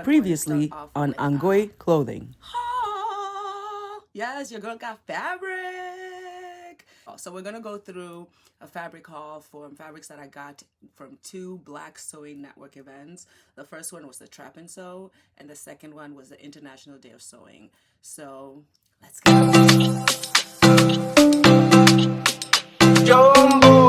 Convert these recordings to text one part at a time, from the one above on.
Previously on Angoi Clothing. Yes, your girl got fabric. So we're gonna go through a fabric haul from fabrics that I got from 2 Black Sewing Network events. The first one was the Trap and Sew, and the second one was the International Day of Sewing. So let's go. Jumbo.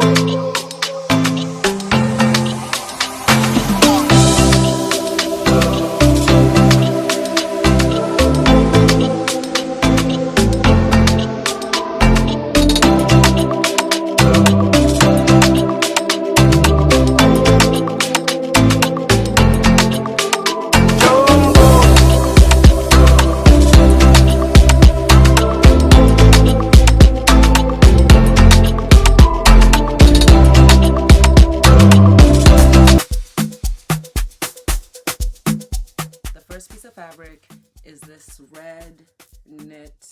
Fabric is this red knit,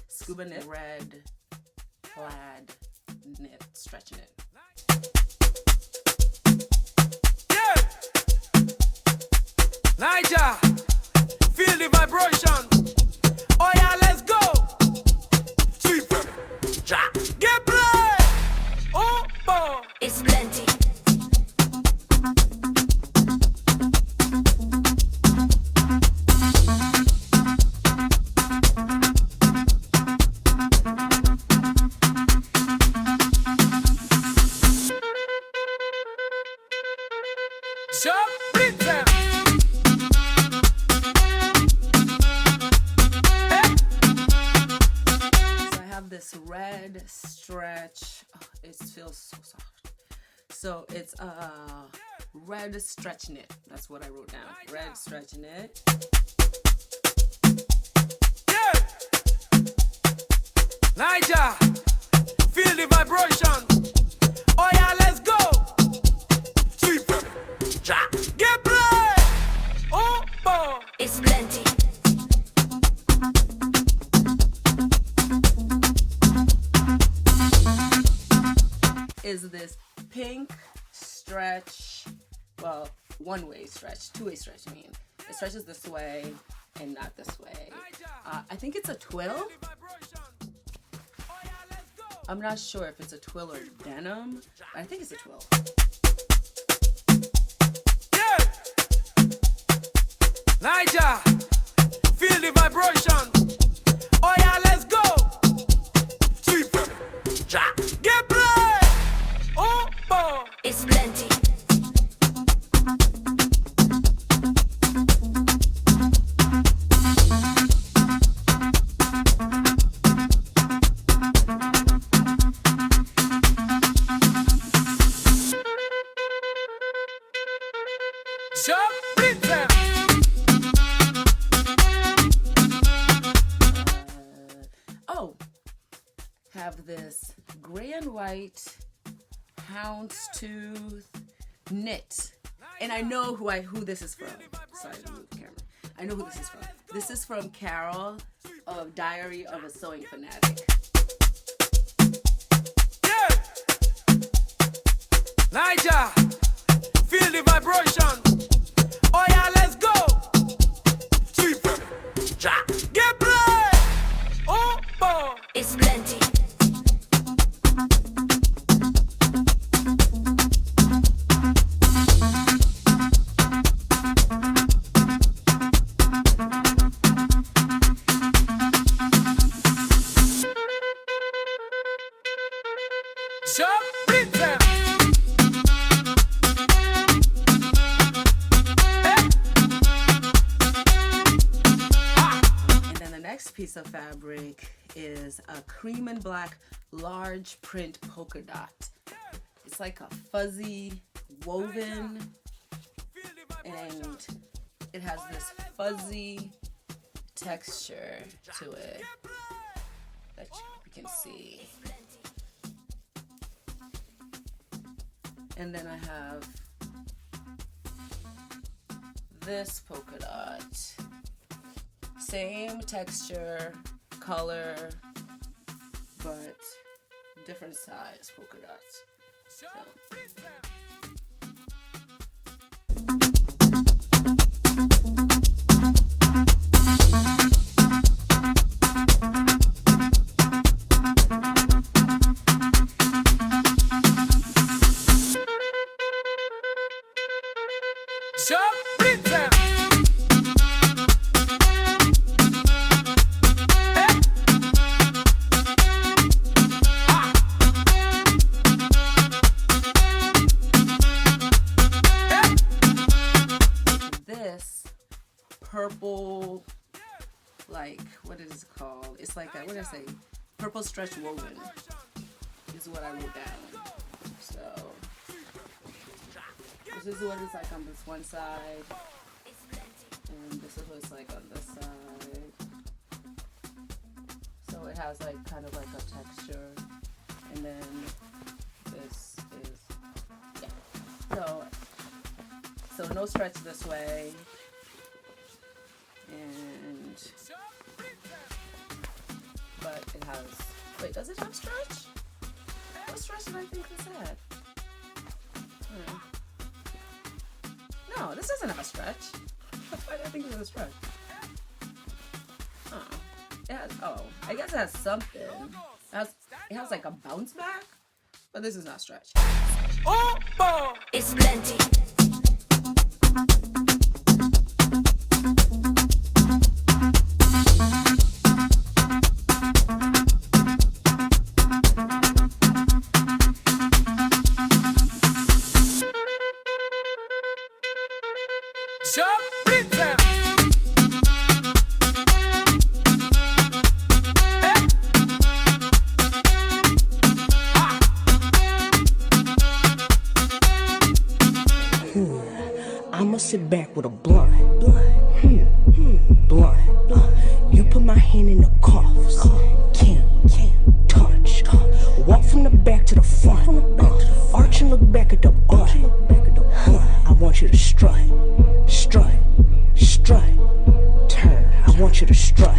scuba knit, red plaid knit, stretch knit. Yeah! Niger, feel the vibration. Oh yeah, let's go. Sweep, get play. Oh boy, it's plenty. This red stretch, it feels so soft. So it's a red stretch knit. That's what I wrote down. Red stretch knit. Yeah. Niger, feel the vibration. Oh yeah, let's go. Sweep, get play. Oh boy, it's plenty. Is this pink stretch, well, one-way stretch, two-way stretch, I mean. It stretches this way and not this way. I think it's a twill. I'm not sure if it's a twill or denim, but I think it's a twill. Yeah! Niger, feel the vibration. Oh yeah, let's go. Sweep, get play. Oh boy, it's plenty. Have this gray and white Houndstooth knit, and I know who this is from. Sorry to move the camera. I know who this is from. This is from Carol of Diary of a Sewing Fanatic. Yeah! Niger, feel the vibration. Oh yeah, let's go. Sweep, get play. Oh boy, it's plenty. Piece of fabric is a cream and black large print polka dot. It's like a fuzzy woven, and it has this fuzzy texture to it that you can see. And then I have this polka dot. Same texture, color, but different size polka dots. So. This purple, like, what is it called? It's like a, what did I say? Purple stretch woven is what I wrote down. So this is what it's like on this one side, and this is what it's like on this side. So it has like kind of like a texture, and then this is, yeah. So no stretch this way, and but it has. Wait, does it have stretch? What stretch did I think this had? No, this doesn't have a stretch. Why did I think it was a stretch? Oh, it has. Oh, I guess it has something. It has like a bounce back, but this is not stretch. Oh, boy. It's plenty. I'ma sit back with a blunt. Blunt. You put my hand in the cuffs. Can't touch. Walk from the back to the front. Arch and look back at the butt. I want you to strut. Turn. I want you to strut.